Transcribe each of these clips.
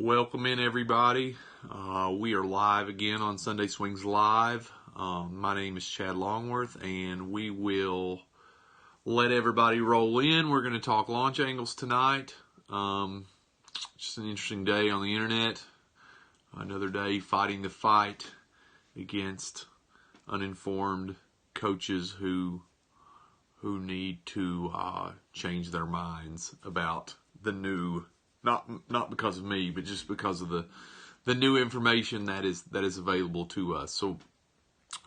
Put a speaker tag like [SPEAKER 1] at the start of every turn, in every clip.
[SPEAKER 1] Welcome in, everybody. We are live again on Sunday Swings Live. My name is Chad Longworth, and we will let everybody roll in. We're going to talk launch angles tonight. Just an interesting day on the internet. Another day fighting the fight against uninformed coaches who need to change their minds about the new. Not because of me, but just because of the new information that is available to us. So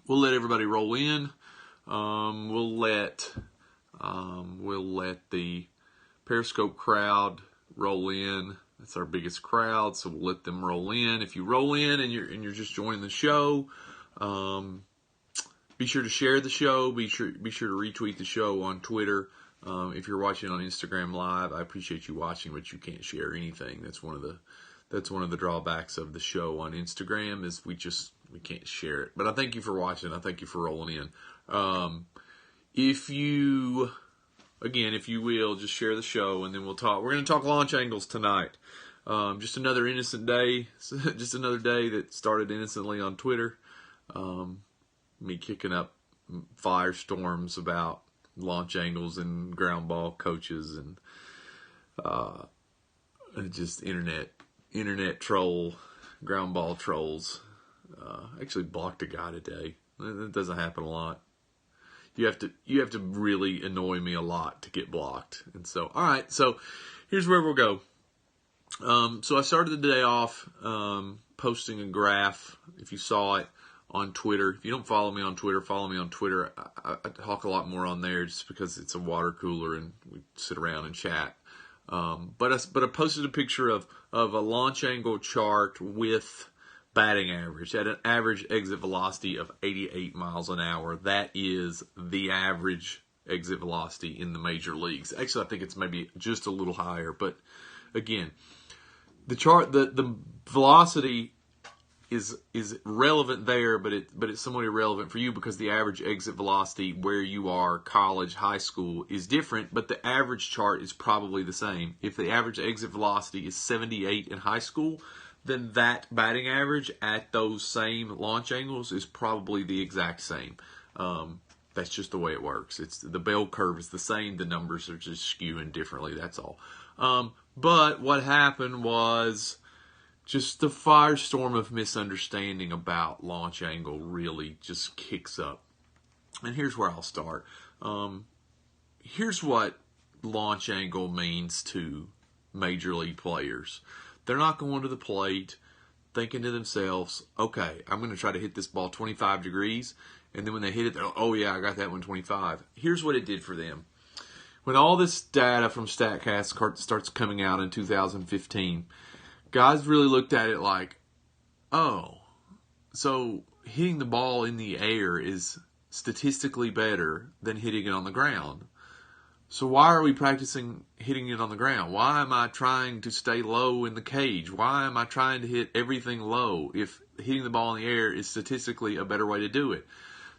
[SPEAKER 1] we'll let everybody roll in. We'll let the Periscope crowd roll in. That's our biggest crowd, so we'll let them roll in. If you roll in and you're just joining the show, be sure to share the show. Be sure to retweet the show on Twitter. If you're watching on Instagram Live, I appreciate you watching, but you can't share anything. That's one of the drawbacks of the show on Instagram is we can't share it. But I thank you for watching. I thank you for rolling in. If you will, just share the show, and then we'll talk. We're going to talk launch angles tonight. Just another innocent day. Just another day that started innocently on Twitter. Me kicking up firestorms about launch angles and ground ball coaches and just internet troll, ground ball trolls. I actually blocked a guy today. That doesn't happen a lot. You have to really annoy me a lot to get blocked. And so, all right. So here's where we'll go. So I started the day off posting a graph. If you saw it on Twitter. If you don't follow me on Twitter, follow me on Twitter. I talk a lot more on there just because it's a water cooler and we sit around and chat. But I posted a picture of a launch angle chart with batting average at an average exit velocity of 88 miles an hour. That is the average exit velocity in the major leagues. Actually, I think it's maybe just a little higher. But again, the chart, the velocity is relevant there, but it's somewhat irrelevant for you because the average exit velocity where you are, college, high school, is different, but the average chart is probably the same. If the average exit velocity is 78 in high school, then that batting average at those same launch angles is probably the exact same. That's just the way it works. The bell curve is the same. The numbers are just skewing differently. That's all. But what happened was just the firestorm of misunderstanding about launch angle really just kicks up. And here's where I'll start. Here's what launch angle means to major league players. They're not going to the plate thinking to themselves, okay, I'm going to try to hit this ball 25 degrees. And then when they hit it, they're like, oh yeah, I got that one 25. Here's what it did for them. When all this data from StatCast starts coming out in 2015, guys really looked at it like, oh, so hitting the ball in the air is statistically better than hitting it on the ground. So why are we practicing hitting it on the ground? Why am I trying to stay low in the cage? Why am I trying to hit everything low if hitting the ball in the air is statistically a better way to do it?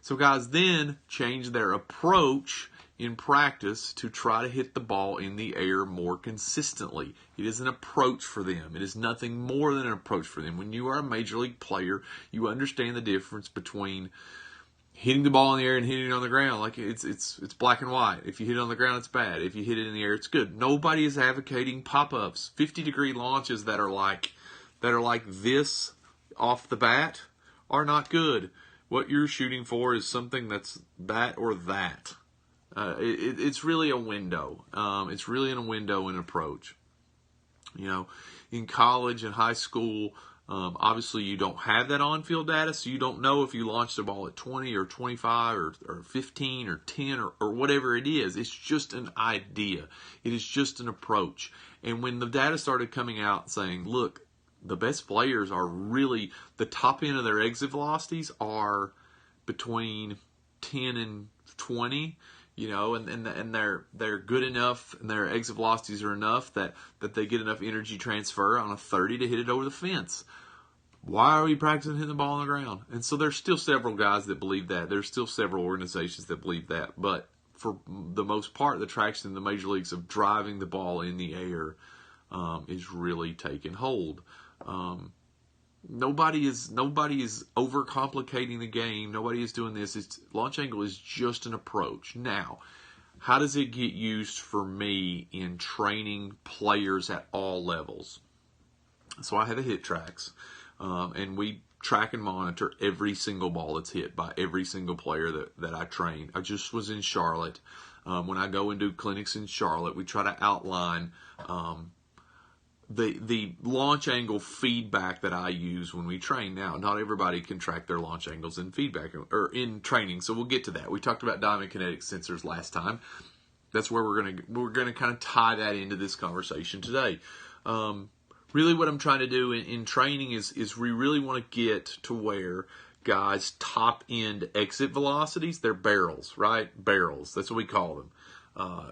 [SPEAKER 1] So guys then changed their approach in practice to try to hit the ball in the air more consistently. It is an approach for them. It is nothing more than an approach for them. When you are a major league player, you understand the difference between hitting the ball in the air and hitting it on the ground. Like it's black and white. If you hit it on the ground, it's bad. If you hit it in the air, it's good. Nobody is advocating pop-ups. 50-degree launches that are like this off the bat are not good. What you're shooting for is something that's that or that. It's really a window. It's really in a window and approach. You know, in college and high school, obviously you don't have that on-field data, so you don't know if you launched the ball at 20 or 25 or 15 or 10 or whatever it is. It's just an idea. It is just an approach. And when the data started coming out saying, look, the best players are really, the top end of their exit velocities are between 10 and 20, you know, and they're good enough, and their exit velocities are enough that they get enough energy transfer on a 30 to hit it over the fence. Why are we practicing hitting the ball on the ground? And so there's still several guys that believe that. There's still several organizations that believe that. But for the most part, the traction in the major leagues of driving the ball in the air is really taking hold. Nobody is overcomplicating the game. Nobody is doing this. Launch angle is just an approach. Now, how does it get used for me in training players at all levels? So I have a hit tracks, and we track and monitor every single ball that's hit by every single player that I train. I just was in Charlotte. When I go and do clinics in Charlotte, we try to outline the launch angle feedback that I use when we train. Now, not everybody can track their launch angles in feedback or in training, so we'll get to that. We talked about diamond kinetic sensors last time. That's where we're gonna kind of tie that into this conversation today. Really, what I'm trying to do in training is we really want to get to where guys' top end exit velocities, they're barrels, right? Barrels. That's what we call them.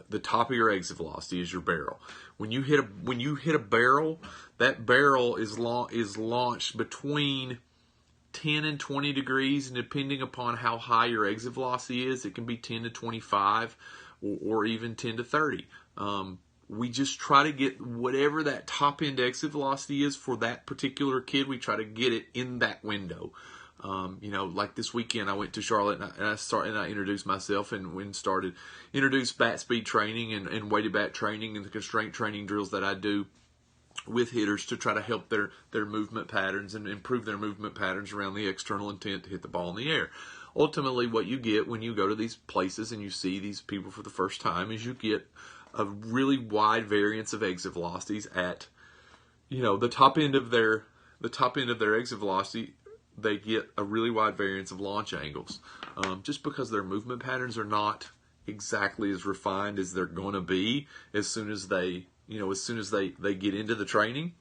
[SPEAKER 1] The top of your exit velocity is your barrel. When you hit a barrel, that barrel is launched between 10 and 20 degrees, and depending upon how high your exit velocity is, it can be 10 to 25 or even 10 to 30. We just try to get whatever that top end exit velocity is for that particular kid. We try to get it in that window. Like this weekend, I went to Charlotte and I introduced myself and introduced bat speed training and weighted bat training and the constraint training drills that I do with hitters to try to help their movement patterns and improve their movement patterns around the external intent to hit the ball in the air. Ultimately, what you get when you go to these places and you see these people for the first time is you get a really wide variance of exit velocities at, the top end of their exit velocity. They get a really wide variance of launch angles, just because their movement patterns are not exactly as refined as they're going to be as soon as they get into the training.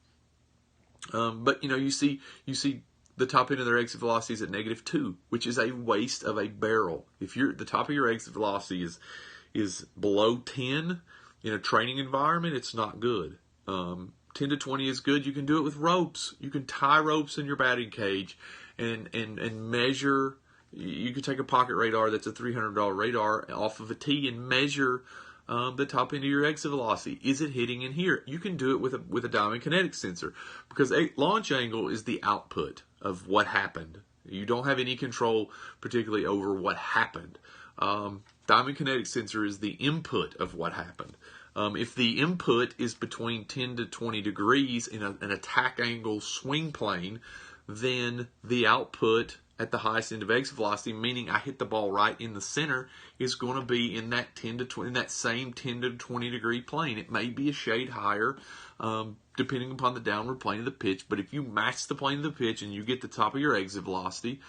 [SPEAKER 1] But you see the top end of their exit velocity is at -2, which is a waste of a barrel. If the top of your exit velocity is below 10 in a training environment, it's not good. 10 to 20 is good. You can do it with ropes. You can tie ropes in your batting cage and measure. You can take a pocket radar that's a $300 radar off of a tee and measure the top end of your exit velocity. Is it hitting in here? You can do it with a diamond kinetic sensor, because a launch angle is the output of what happened. You don't have any control particularly over what happened. Diamond kinetic sensor is the input of what happened. If the input is between 10 to 20 degrees in an attack angle swing plane, then the output at the highest end of exit velocity, meaning I hit the ball right in the center, is going to be in that 10 to 20, in that same 10 to 20 degree plane. It may be a shade higher, depending upon the downward plane of the pitch. But if you match the plane of the pitch and you get the top of your exit velocity,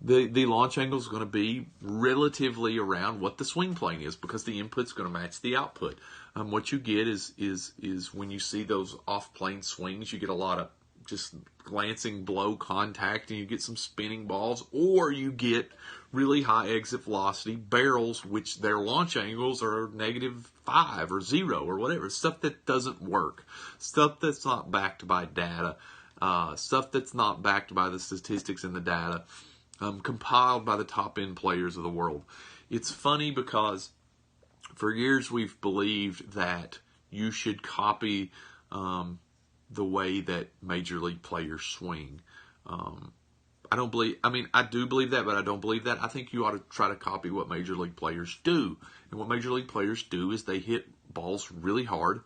[SPEAKER 1] the launch angle is going to be relatively around what the swing plane is, because the input's going to match the output. What you get is when you see those off-plane swings, you get a lot of just glancing blow contact, and you get some spinning balls, or you get really high exit velocity barrels, which their launch angles are -5 or 0 or whatever. Stuff that doesn't work. Stuff that's not backed by data. Stuff that's not backed by the statistics and the data. Compiled by the top end players of the world. It's funny because for years we've believed that you should copy the way that major league players swing. I do believe that, but I don't believe that. I think you ought to try to copy what major league players do. And what major league players do is they hit balls really hard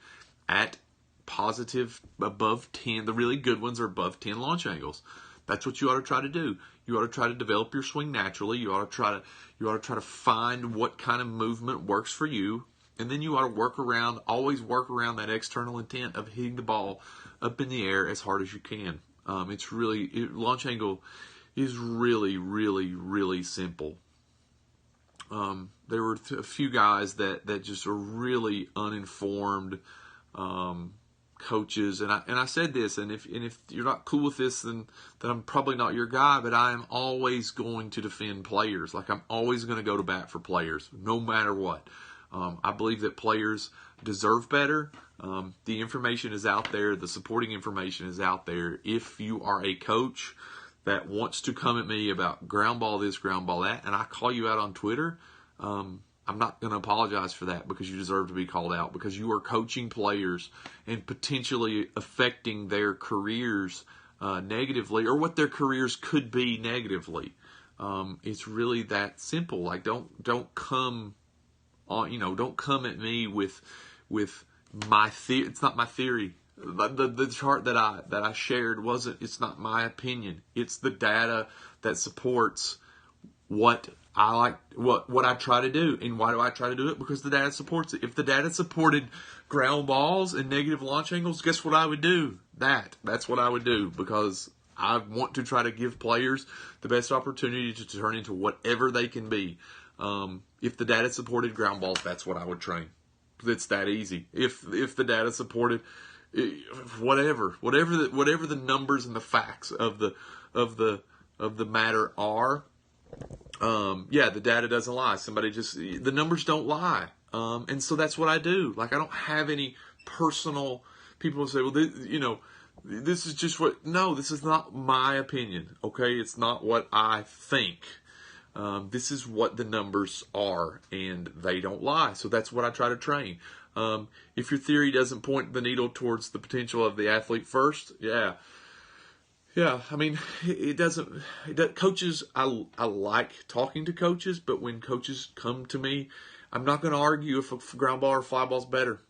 [SPEAKER 1] at positive above 10. The really good ones are above 10 launch angles. That's what you ought to try to do. You ought to try to develop your swing naturally. You ought to try to find what kind of movement works for you, and then you ought to always work around that external intent of hitting the ball up in the air as hard as you can. Launch angle is really, really, really simple. There were a few guys that just are really uninformed coaches, and I said this, and if you're not cool with this, then I'm probably not your guy. But I am always going to defend players. Like, I'm always going to go to bat for players, no matter what. I believe that players deserve better. The information is out there. The supporting information is out there. If you are a coach that wants to come at me about ground ball this, ground ball that, and I call you out on Twitter, I'm not going to apologize for that, because you deserve to be called out, because you are coaching players and potentially affecting their careers negatively, or what their careers could be negatively. It's really that simple. Like, don't come on, don't come at me with my theory. It's not my theory. The chart that I shared it's not my opinion. It's the data that supports what I like, what I try to do. And why do I try to do it? Because the data supports it. If the data supported ground balls and negative launch angles, guess what I would do? That's what I would do, because I want to try to give players the best opportunity to turn into whatever they can be. If the data supported ground balls, that's what I would train. It's that easy. If the data supported whatever the numbers and the facts of the matter are, the data doesn't lie. The numbers don't lie. And so that's what I do. Like, I don't have any personal, people will say, well, this is just no, this is not my opinion. Okay. It's not what I think. This is what the numbers are, and they don't lie. So that's what I try to train. If your theory doesn't point the needle towards the potential of the athlete first, yeah. I mean, it doesn't. Coaches, I like talking to coaches, but when coaches come to me, I'm not going to argue if a ground ball or fly ball is better.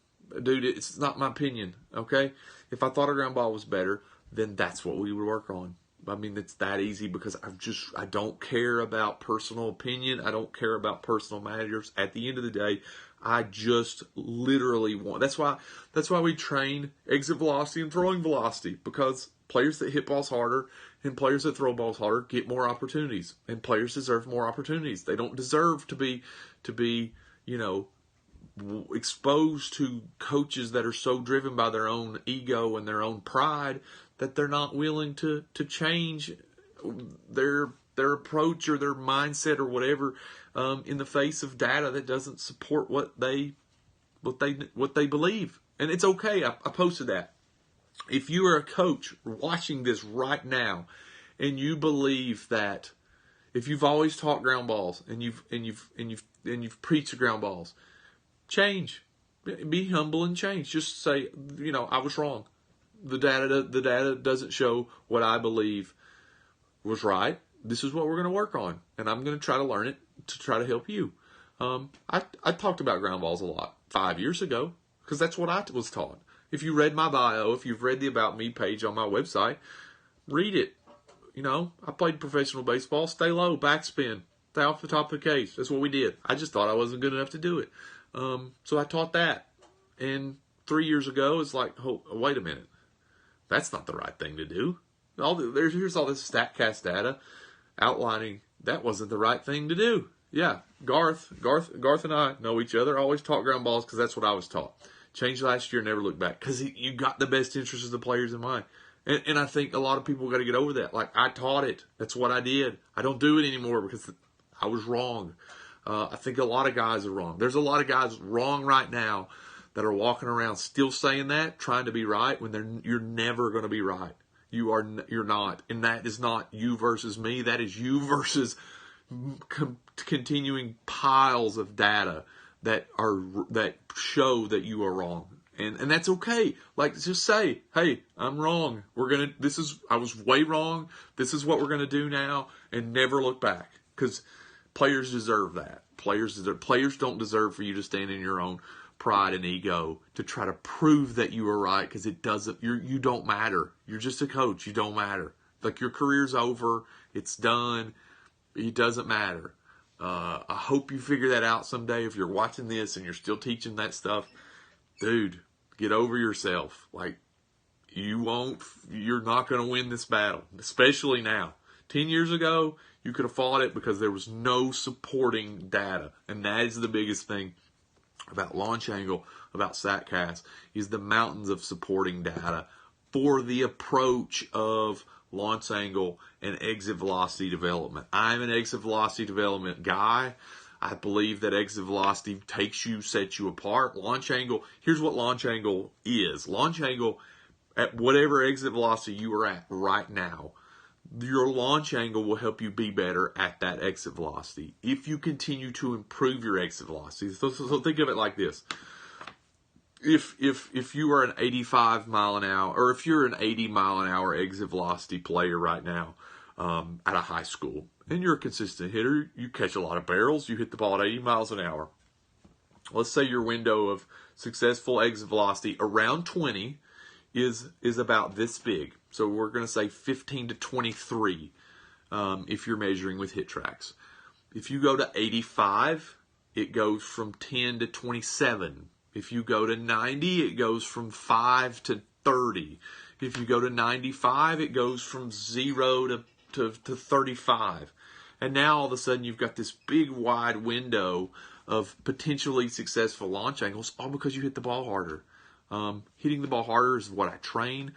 [SPEAKER 1] Dude, it's not my opinion. Okay, if I thought a ground ball was better, then that's what we would work on. I mean, it's that easy, because I don't care about personal opinion. I don't care about personal matters. At the end of the day, I just literally want. That's why we train exit velocity and throwing velocity, because players that hit balls harder and players that throw balls harder get more opportunities, and players deserve more opportunities. They don't deserve to be exposed to coaches that are so driven by their own ego and their own pride that they're not willing to change their approach or their mindset or whatever, in the face of data that doesn't support what they believe. And it's okay. I posted that. If you are a coach watching this right now, and you believe that, if you've always taught ground balls and you've preached ground balls, change. Be humble and change. Just say, I was wrong. The data doesn't show what I believe was right. This is what we're going to work on, and I'm going to try to learn it to try to help you. I talked about ground balls a lot 5 years ago, because that's what I was taught. If you read my bio, if you've read the About Me page on my website, read it. I played professional baseball. Stay low, backspin, stay off the top of the cage. That's what we did. I just thought I wasn't good enough to do it. So I taught that. And 3 years ago, it's like, oh, wait a minute. That's not the right thing to do. Here's all this StatCast data outlining that wasn't the right thing to do. Yeah, Garth and I know each other. Always taught ground balls because that's what I was taught. Changed last year, never looked back, because you got the best interests of the players in mind. And I think a lot of people got to get over that. Like, I taught it. That's what I did. I don't do it anymore because I was wrong. I think a lot of guys are wrong. There's a lot of guys wrong right now that are walking around still saying that, trying to be right, when you're never going to be right. You're not. And that is not you versus me. That is you versus continuing piles of data that show that you are wrong. And that's okay. Like, just say, hey, I'm wrong. I was way wrong. This is what we're going to do now, and never look back. Because players deserve that. Players don't deserve for you to stand in your own pride and ego to try to prove that you are right, because it doesn't. You don't matter. You're just a coach. You don't matter. Like, your career's over. It's done. It doesn't matter. I hope you figure that out someday. If you're watching this and you're still teaching that stuff, dude, get over yourself. Like, you're not going to win this battle, especially now. 10 years ago, you could have fought it because there was no supporting data. And that is the biggest thing about launch angle, about StatCast, is the mountains of supporting data for the approach of launch angle and exit velocity development. I'm an exit velocity development guy. I believe that exit velocity sets you apart. Launch angle, here's what launch angle is. Launch angle, at whatever exit velocity you are at right now, your launch angle will help you be better at that exit velocity if you continue to improve your exit velocity. So think of it like this. If you are an 85 mile an hour, or if you're an 80 mile an hour exit velocity player right now at a high school, and you're a consistent hitter, you catch a lot of barrels, you hit the ball at 80 miles an hour. Let's say your window of successful exit velocity around 20 is about this big. So we're going to say 15 to 23 if you're measuring with hit tracks. If you go to 85, it goes from 10 to 27. If you go to 90, it goes from 5 to 30. If you go to 95, it goes from 0 to 35. And now all of a sudden you've got this big wide window of potentially successful launch angles, all because you hit the ball harder. Hitting the ball harder is what I train.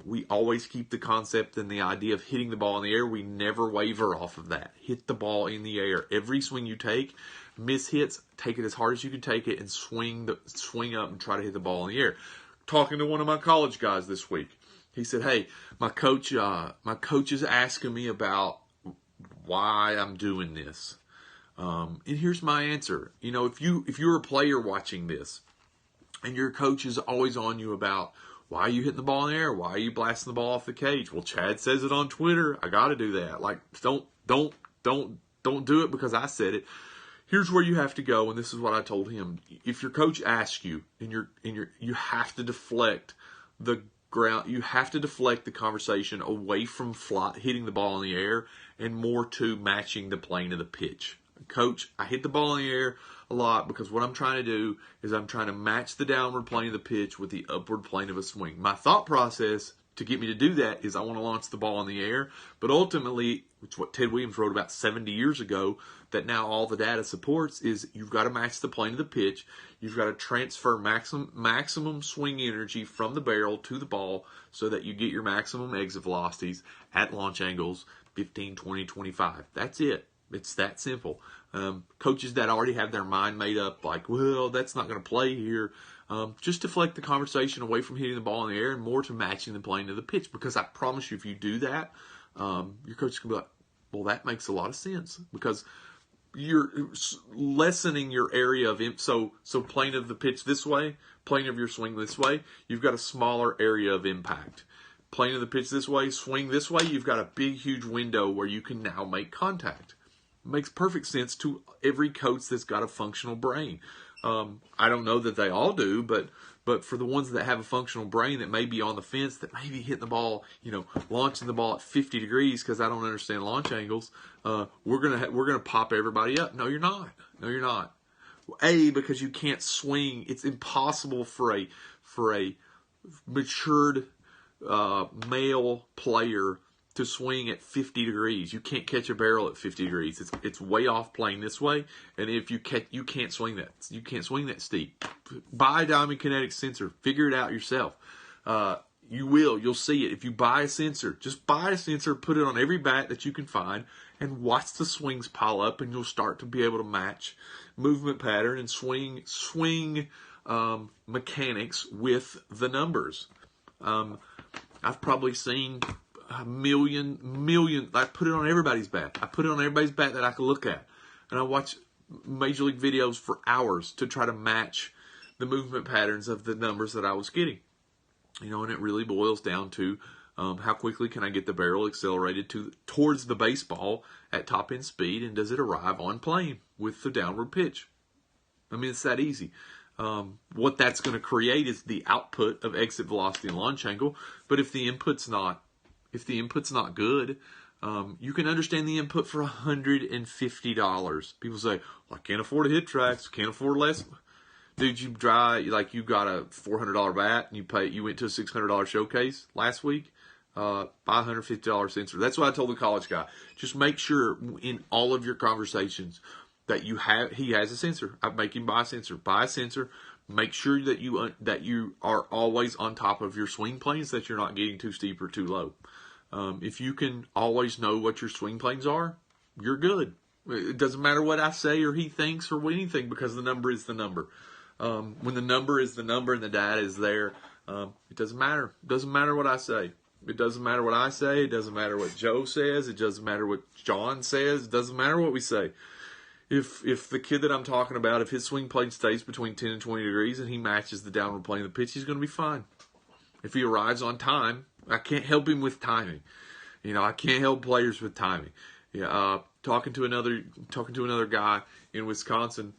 [SPEAKER 1] We always keep the concept and the idea of hitting the ball in the air. We never waver off of that. Hit the ball in the air. Every swing you take, miss hits, take it as hard as you can take it and swing up and try to hit the ball in the air. Talking to one of my college guys this week, he said, "Hey, my coach is asking me about why I'm doing this." And here's my answer. You know, if you're a player watching this, and your coach is always on you about why are you hitting the ball in the air? Why are you blasting the ball off the cage? Well, Chad says it on Twitter. I got to do that. Like, don't do it because I said it. Here's where you have to go, and this is what I told him. If your coach asks you, you have to deflect the ground. You have to deflect the conversation away from hitting the ball in the air and more to matching the plane of the pitch. Coach, I hit the ball in the air a lot because what I'm trying to do is I'm trying to match the downward plane of the pitch with the upward plane of a swing. My thought process to get me to do that is I want to launch the ball in the air, but ultimately, which is what Ted Williams wrote about 70 years ago, that now all the data supports, is you've got to match the plane of the pitch. You've got to transfer maximum swing energy from the barrel to the ball so that you get your maximum exit velocities at launch angles 15, 20, 25. That's it. It's that simple. Coaches that already have their mind made up, like, well, that's not going to play here, just deflect the conversation away from hitting the ball in the air and more to matching the plane of the pitch. Because I promise you, if you do that, your coach is going to be like, well, that makes a lot of sense because you're lessening your area of so plane of the pitch this way, plane of your swing this way, you've got a smaller area of impact. Plane of the pitch this way, swing this way, you've got a big, huge window where you can now make contact. Makes perfect sense to every coach that's got a functional brain. I don't know that they all do, but for the ones that have a functional brain that may be on the fence, that may be hitting the ball, launching the ball at 50 degrees because I don't understand launch angles, we're gonna pop everybody up. No, you're not. No, you're not. Because you can't swing. It's impossible for a matured male player to swing at 50 degrees. You can't catch a barrel at 50 degrees. It's way off plane this way, and if you can't swing that. You can't swing that steep. Buy a Diamond Kinetic sensor. Figure it out yourself. You'll see it. If you buy a sensor, just buy a sensor, put it on every bat that you can find, and watch the swings pile up, and you'll start to be able to match movement pattern and swing mechanics with the numbers. I've probably seen a million. I put it on everybody's bat. I put it on everybody's bat that I can look at. And I watch Major League videos for hours to try to match the movement patterns of the numbers that I was getting. And it really boils down to how quickly can I get the barrel accelerated towards the baseball at top end speed, and does it arrive on plane with the downward pitch? I mean, it's that easy. What that's going to create is the output of exit velocity and launch angle. But if the input's not good, you can understand the input for $150. People say, well, I can't afford to hit tracks, can't afford less. Dude, you got a $400 bat and you went to a $600 showcase last week. Buy a $150 sensor. That's what I told the college guy. Just make sure in all of your conversations that he has a sensor. I make him buy a sensor. Buy a sensor. Make sure that you are always on top of your swing planes, that you're not getting too steep or too low. If you can always know what your swing planes are, you're good. It doesn't matter what I say or he thinks or anything, because the number is the number. When the number is the number and the data is there, it doesn't matter. It doesn't matter what I say. It doesn't matter what I say. It doesn't matter what Joe says. It doesn't matter what John says. It doesn't matter what we say. If the kid that I'm talking about, if his swing plane stays between 10 and 20 degrees and he matches the downward plane of the pitch, he's going to be fine. If he arrives on time, I can't help him with timing. I can't help players with timing. Yeah, talking to another guy in Wisconsin,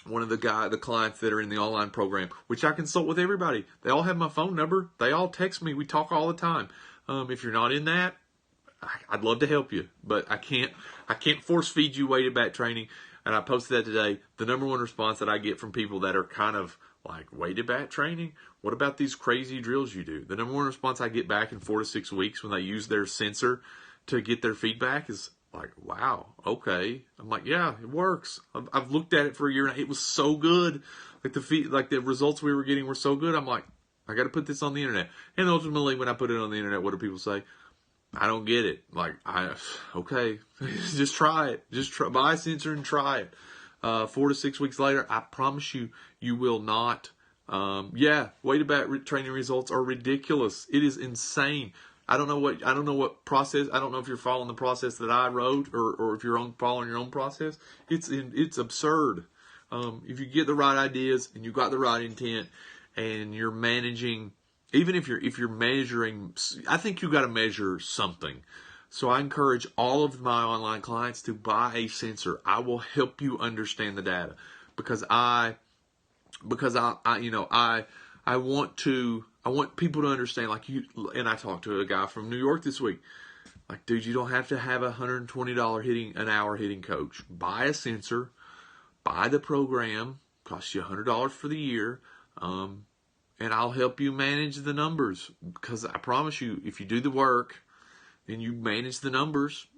[SPEAKER 1] one of the clients that are in the online program, which I consult with everybody. They all have my phone number. They all text me. We talk all the time. If you're not in that, I'd love to help you, but I can't force feed you weighted bat training. And I posted that today. The number one response that I get from people that are kind of like, weighted bat training? What about these crazy drills you do? The number one response I get back in 4 to 6 weeks when they use their sensor to get their feedback is like, wow, okay. I'm like, yeah, it works. I've looked at it for a year and it was so good. Like the results we were getting were so good. I'm like, I got to put this on the internet. And ultimately, when I put it on the internet, what do people say? I don't get it. Like, okay, just try it. Buy a sensor and try it. 4 to 6 weeks later, I promise you, you will not. Weighted bat training results are ridiculous. It is insane. I don't know what process. I don't know if you're following the process that I wrote or if you're following your own process. It's absurd. If you get the right ideas and you got the right intent and you're managing, even if you're measuring, I think you got to measure something. So I encourage all of my online clients to buy a sensor. I will help you understand the data because I want people to understand, like you, and I talked to a guy from New York this week. Like, dude, you don't have to have a $120 an hour hitting coach. Buy a sensor, buy the program, costs you $100 for the year, and I'll help you manage the numbers. Because I promise you, if you do the work and you manage the numbers,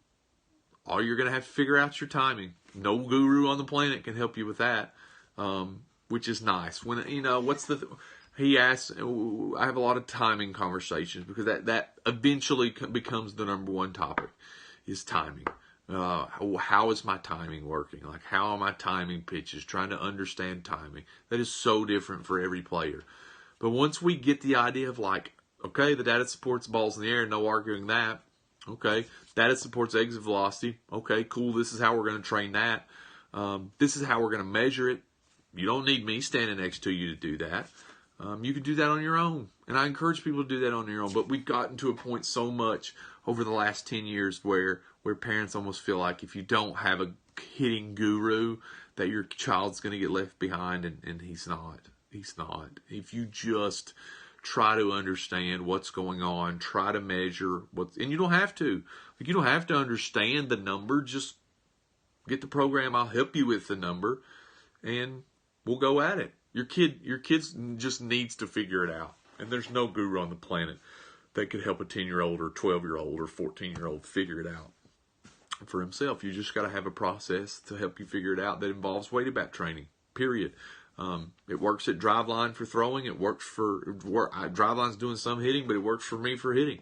[SPEAKER 1] all you're going to have to figure out is your timing. No guru on the planet can help you with that, which is nice. When he asks, I have a lot of timing conversations because that eventually becomes the number one topic is timing. How is my timing working? Like, how am I timing pitches? Trying to understand timing. That is so different for every player. But once we get the idea of like, okay, the data supports balls in the air, no arguing that. Okay, data supports exit velocity. Okay, cool. This is how we're going to train that. This is how we're going to measure it. You don't need me standing next to you to do that. You can do that on your own. And I encourage people to do that on your own. But we've gotten to a point so much over the last 10 years where parents almost feel like if you don't have a hitting guru, that your child's going to get left behind. And he's not. He's not. If you just try to understand what's going on, try to measure and you don't have to. Like, you don't have to understand the number. Just get the program. I'll help you with the number. And we'll go at it. Your kid just needs to figure it out. And there's no guru on the planet that could help a 10-year-old or 12-year-old or 14-year-old figure it out for himself. You just got to have a process to help you figure it out that involves weighted bat training, period. It works at Driveline for throwing. It works for Driveline's doing some hitting, but it works for me for hitting.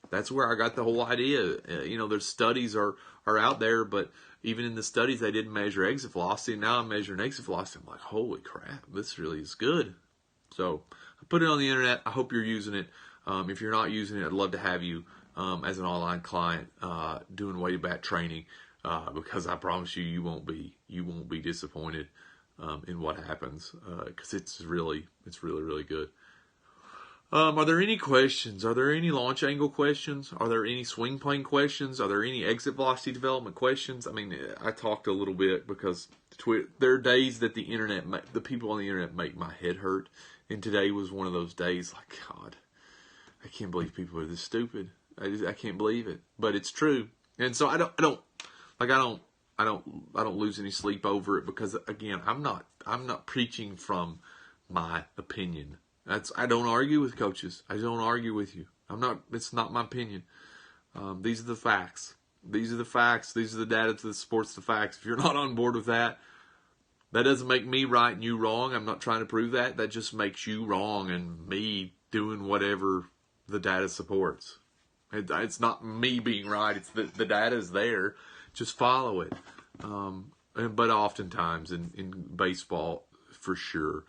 [SPEAKER 1] That's where I got the whole idea. There's studies are out there, but even in the studies, they didn't measure exit velocity. Now I'm measuring exit velocity. I'm like, holy crap, this really is good. So I put it on the internet. I hope you're using it. If you're not using it, I'd love to have you as an online client doing weighted bat training because I promise you, you won't be disappointed in what happens because it's really, really good. Are there any questions? Are there any launch angle questions? Are there any swing plane questions? Are there any exit velocity development questions? I mean, I talked a little bit because there are days that the people on the internet make my head hurt. And today was one of those days like, God, I can't believe people are this stupid. I can't believe it, but it's true. And so I don't lose any sleep over it because again, I'm not preaching from my opinion. I don't argue with coaches. I don't argue with you. It's not my opinion. These are the facts. These are the facts. These are the data that supports the facts. If you're not on board with that, that doesn't make me right and you wrong. I'm not trying to prove that. That just makes you wrong and me doing whatever the data supports. It's not me being right. It's the data is there. Just follow it. But oftentimes in baseball, for sure,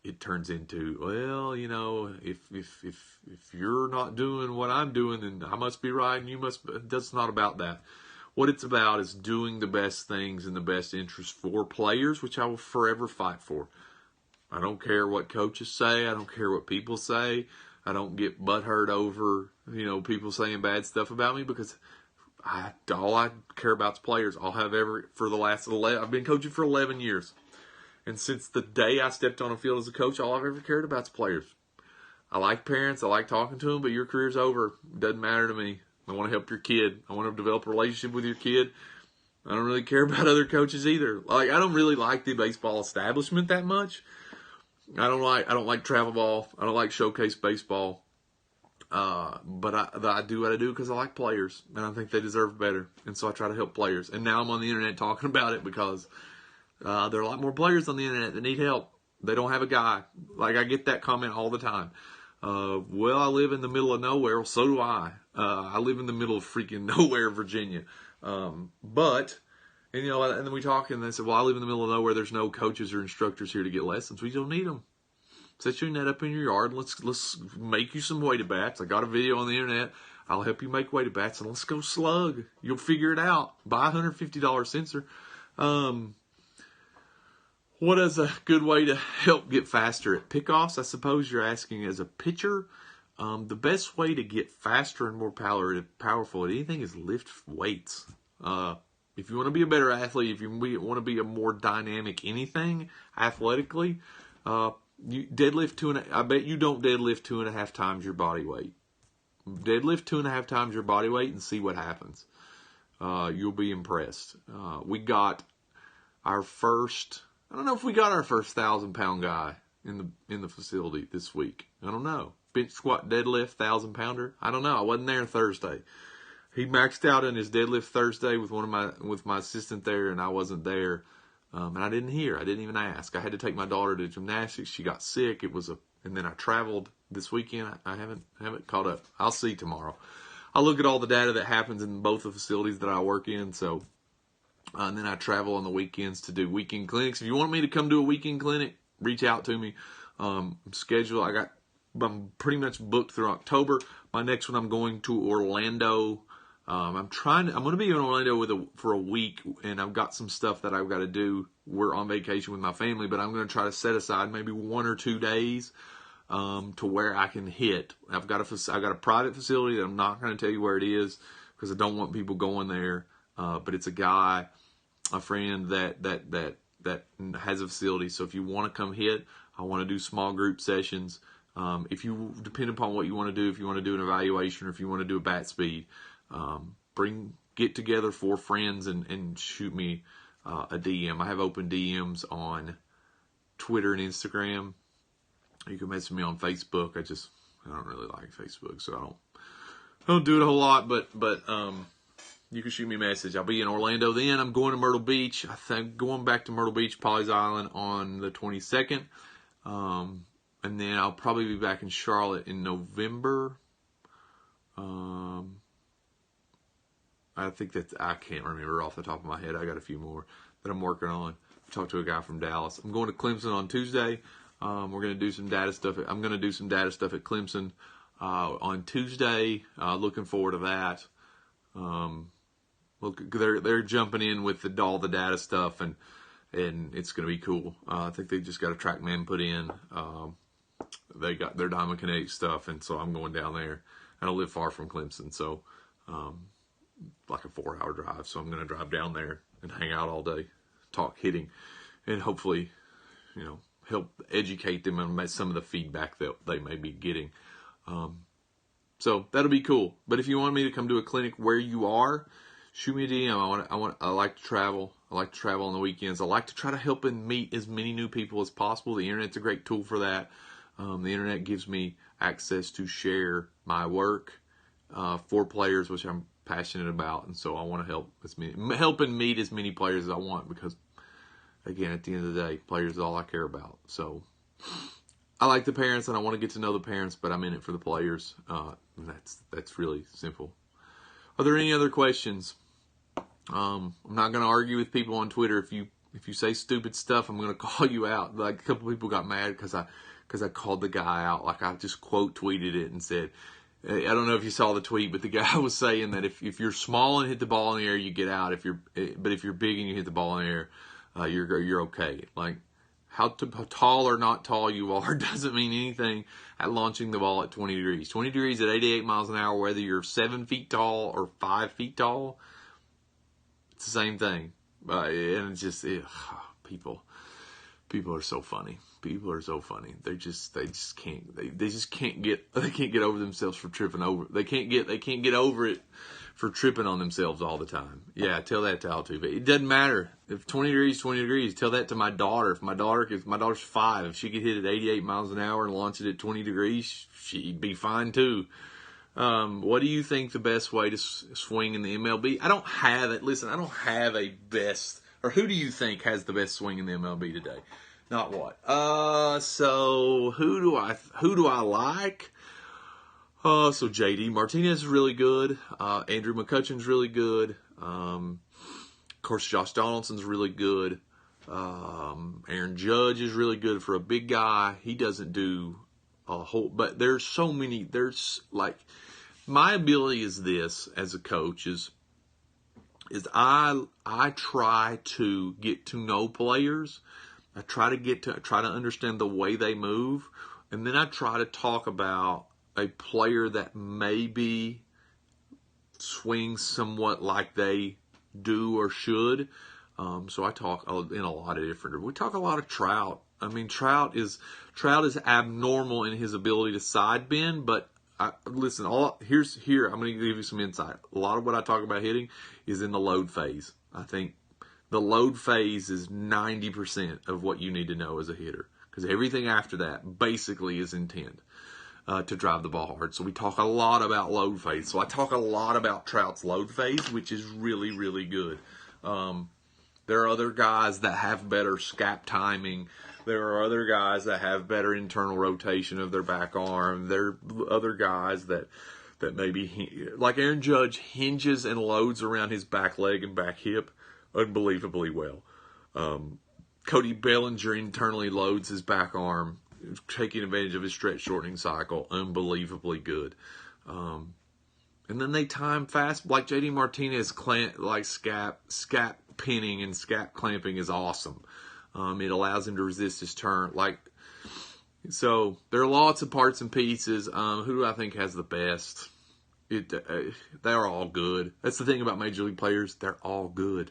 [SPEAKER 1] it turns into, well, you know, if you're not doing what I'm doing, then I must be right, and you must. That's not about that. What it's about is doing the best things in the best interest for players, which I will forever fight for. I don't care what coaches say. I don't care what people say. I don't get butthurt over, you know, people saying bad stuff about me, because all I care about is players. I've been coaching for 11 years. And since the day I stepped on a field as a coach, all I've ever cared about is players. I like parents. I like talking to them, but your career's over. It doesn't matter to me. I want to help your kid. I want to develop a relationship with your kid. I don't really care about other coaches either. Like, I don't really like the baseball establishment that much. I don't like travel ball. I don't like showcase baseball. But I do what I do because I like players, and I think they deserve better. And so I try to help players. And now I'm on the internet talking about it because there are a lot more players on the internet that need help. They don't have a guy. Like, I get that comment all the time. Well, I live in the middle of nowhere. Well, so do I. I live in the middle of freaking nowhere, Virginia. And then we talk, and they said, well, I live in the middle of nowhere. There's no coaches or instructors here to get lessons. We don't need them. Set your net up in your yard. Let's make you some weighted bats. I got a video on the internet. I'll help you make weighted bats, and let's go slug. You'll figure it out. Buy a $150 sensor. What is a good way to help get faster at pickoffs? I suppose you're asking as a pitcher. The best way to get faster and more powerful at anything is lift weights. If you want to be a better athlete, if you want to be a more dynamic anything athletically, you deadlift I bet you don't deadlift 2.5 times your body weight. Deadlift 2.5 times your body weight and see what happens. You'll be impressed. We got our first. I don't know if we got our first 1,000-pound guy in the facility this week. I don't know. Bench squat deadlift 1,000-pounder. I don't know. I wasn't there Thursday. He maxed out in his deadlift Thursday with my assistant there, and I wasn't there. And I didn't hear. I didn't even ask. I had to take my daughter to gymnastics. She got sick. And then I traveled this weekend. I haven't caught up. I'll see tomorrow. I'll look at all the data that happens in both the facilities that I work in. So, and then I travel on the weekends to do weekend clinics. If you want me to come do a weekend clinic, reach out to me. I'm pretty much booked through October. My next one, I'm going to Orlando. I'm going to be in Orlando for a week, and I've got some stuff that I've got to do. We're on vacation with my family, but I'm going to try to set aside maybe 1 or 2 days to where I can hit. I've got a private facility that I'm not going to tell you where it is because I don't want people going there. But it's a friend that has a facility. So if you want to come hit, I want to do small group sessions. Depending upon what you want to do, if you want to do an evaluation or if you want to do a bat speed, get together 4 friends and shoot me a DM. I have open DMs on Twitter and Instagram. You can message me on Facebook. I don't really like Facebook, so I don't do it a whole lot, but you can shoot me a message. I'll be in Orlando then. I'm going to Myrtle Beach. I think going back to Myrtle Beach, Pawleys Island on the 22nd. And then I'll probably be back in Charlotte in November. I can't remember off the top of my head. I got a few more that I'm working on. I talked to a guy from Dallas. I'm going to Clemson on Tuesday. We're going to do some data stuff. I'm going to do some data stuff at Clemson on Tuesday. Looking forward to that. They're jumping in with all the data stuff, and it's going to be cool. I think they just got a TrackMan put in. They got their Diamond Kinetic stuff, and so I'm going down there. I don't live far from Clemson, so like a 4-hour drive. So I'm going to drive down there and hang out all day, talk hitting, and hopefully, help educate them on some of the feedback that they may be getting. So that'll be cool. But if you want me to come do a clinic where you are, shoot me a DM. I like to travel. I like to travel on the weekends. I like to try to help and meet as many new people as possible. The internet's a great tool for that. The internet gives me access to share my work for players, which I'm passionate about, and so I want to help and meet as many players as I want, because again, at the end of the day, players is all I care about. So I like the parents, and I want to get to know the parents, but I'm in it for the players. And that's really simple. Are there any other questions? I'm not going to argue with people on Twitter. If you say stupid stuff, I'm going to call you out. Like a couple people got mad because I called the guy out. Like I just quote tweeted it and said, I don't know if you saw the tweet, but the guy was saying that if you're small and hit the ball in the air, you get out. But if you're big and you hit the ball in the air, you're okay. Like how tall or not tall you are doesn't mean anything at launching the ball at 20 degrees. 20 degrees at 88 miles an hour, whether you're 7 feet tall or 5 feet tall, it's the same thing. And it's just people are so funny. People are so funny. They just can't get over themselves for tripping over. They can't get over it for tripping on themselves all the time. Yeah, tell that to Altuve. It doesn't matter if 20 degrees. Tell that to my daughter. If my daughter's 5, if she could hit at 88 miles an hour and launch it at 20 degrees, she'd be fine too. What do you think the best way to swing in the MLB? I don't have it. Listen, I don't have a best. Or who do you think has the best swing in the MLB today? Not what. So who do I like? So JD Martinez is really good. Andrew McCutchen's really good. Of course, Josh Donaldson's really good. Aaron Judge is really good for a big guy. He doesn't do a whole, but there's so many. There's like my ability is this as a coach is I try to get to know players. I try to understand the way they move, and then I try to talk about a player that maybe swings somewhat like they do or should. So I talk in a lot of different. We talk a lot of Trout. I mean, Trout is abnormal in his ability to side bend, but listen. I'm going to give you some insight. A lot of what I talk about hitting is in the load phase. I think the load phase is 90% of what you need to know as a hitter, because everything after that basically is intent to drive the ball hard. So we talk a lot about load phase. So I talk a lot about Trout's load phase, which is really, really good. There are other guys that have better scap timing. There are other guys that have better internal rotation of their back arm. There are other guys that maybe, like Aaron Judge, hinges and loads around his back leg and back hip unbelievably well. Cody Bellinger internally loads his back arm, taking advantage of his stretch shortening cycle, unbelievably good. And then they time fast, like JD Martinez, like scap pinning and scap clamping is awesome. It allows him to resist his turn. So there are lots of parts and pieces. Who do I think has the best? They're all good. That's the thing about major league players. They're all good.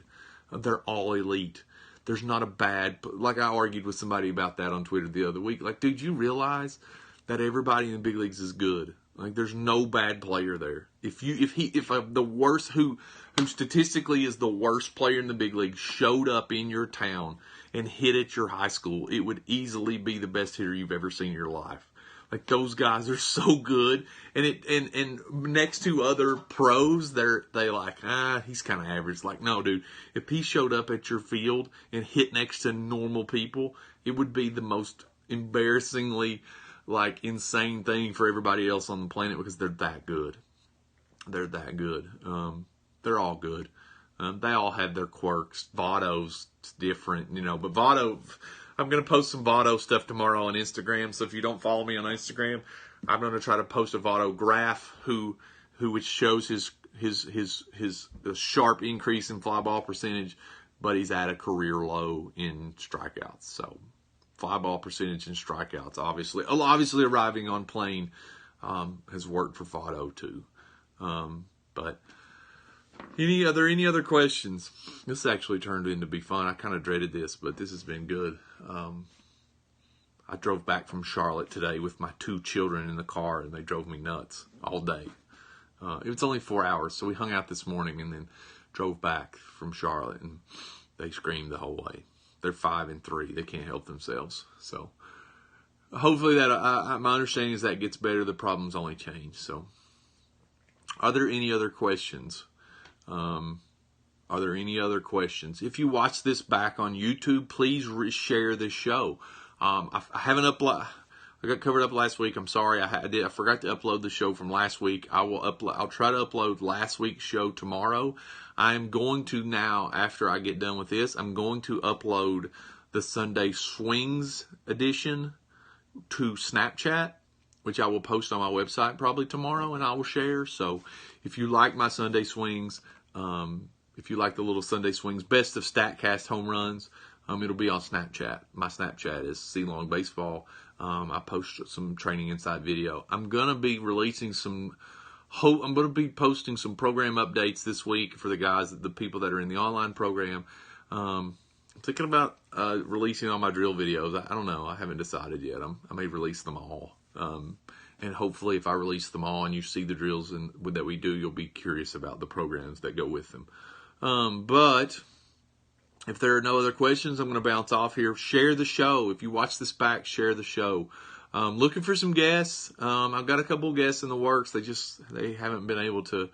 [SPEAKER 1] They're all elite. There's not a bad, like I argued with somebody about that on Twitter the other week. Like, dude, you realize that everybody in the big leagues is good. Like, there's no bad player there. If the worst, who statistically is the worst player in the big league, showed up in your town and hit at your high school, it would easily be the best hitter you've ever seen in your life. Like, those guys are so good, and next to other pros, they like, he's kind of average. Like, no, dude, if he showed up at your field and hit next to normal people, it would be the most embarrassingly, like, insane thing for everybody else on the planet, because they're that good. They're that good. They're all good. They all have their quirks. Votto's different, but Votto, I'm going to post some Votto stuff tomorrow on Instagram. So if you don't follow me on Instagram, I'm going to try to post a Votto graph which shows the sharp increase in fly ball percentage, but he's at a career low in strikeouts. So fly ball percentage and strikeouts, obviously arriving on plane has worked for Votto too. But any other questions? This actually turned into be fun. I kind of dreaded this, but this has been good. I drove back from Charlotte today with my 2 children in the car, and they drove me nuts all day. It was only 4 hours, so we hung out this morning and then drove back from Charlotte, and they screamed the whole way. They're 5 and 3. They can't help themselves. So hopefully my understanding is that gets better. The problems only change. So are there any other questions? If you watch this back on YouTube, please share this show. I haven't I got covered up last week. I'm sorry. I forgot to upload the show from last week. I'll try to upload last week's show tomorrow. I'm going to now, after I get done with this, I'm going to upload the Sunday Swings edition to Snapchat, which I will post on my website probably tomorrow, and I will share. So if you like my Sunday Swings, if you like the little Sunday Swings best of StatCast home runs, it'll be on Snapchat. My Snapchat is C-Long Baseball. I post some training inside video. I'm going to be releasing I'm going to be posting some program updates this week for the guys, the people that are in the online program. I'm thinking about releasing all my drill videos. I don't know. I haven't decided yet. I may release them all. And hopefully if I release them all and you see the drills that we do, you'll be curious about the programs that go with them. But if there are no other questions, I'm going to bounce off here. Share the show. If you watch this back, share the show. Looking for some guests. I've got a couple of guests in the works. They haven't been able to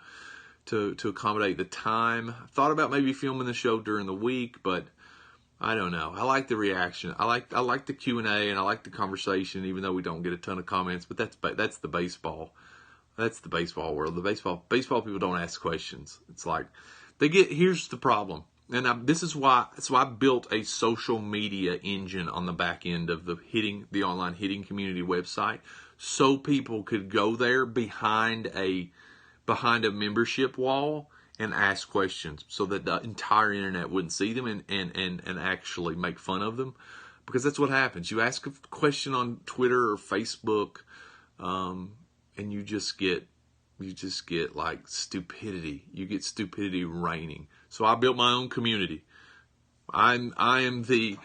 [SPEAKER 1] accommodate the time. I thought about maybe filming the show during the week, but I don't know. I like the reaction. I like the Q&A, and I like the conversation, even though we don't get a ton of comments. But that's the baseball. That's the baseball world. The baseball people don't ask questions. It's like here's the problem. And this is why. So I built a social media engine on the back end of the online hitting community website, so people could go there behind a membership wall and ask questions, so that the entire internet wouldn't see them and actually make fun of them, because that's what happens. You ask a question on Twitter or Facebook, and you just get like stupidity. You get stupidity raining. So I built my own community. I am the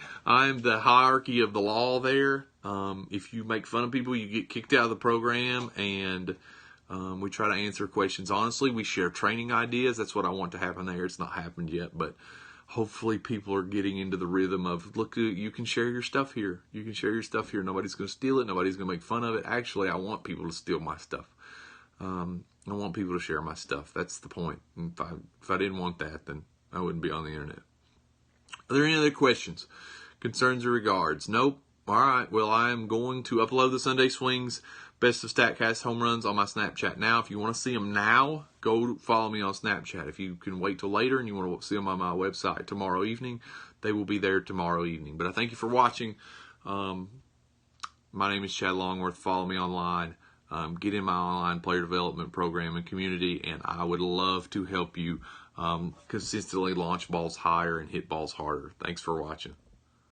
[SPEAKER 1] hierarchy of the law there. If you make fun of people, you get kicked out of the program, and we try to answer questions honestly. We share training ideas. That's what I want to happen there. It's not happened yet, but hopefully people are getting into the rhythm of, look, you can share your stuff here. You can share your stuff here. Nobody's going to steal it. Nobody's going to make fun of it. Actually, I want people to steal my stuff. I want people to share my stuff. That's the point. And if I didn't want that, then I wouldn't be on the internet. Are there any other questions, concerns, or regards? Nope. All right. Well, I am going to upload the Sunday Swings best of StatCast home runs on my Snapchat now. If you want to see them now, go follow me on Snapchat. If you can wait till later and you want to see them on my website tomorrow evening, they will be there tomorrow evening. But I thank you for watching. My name is Chad Longworth. Follow me online. Get in my online player development program and community, and I would love to help you consistently launch balls higher and hit balls harder. Thanks for watching.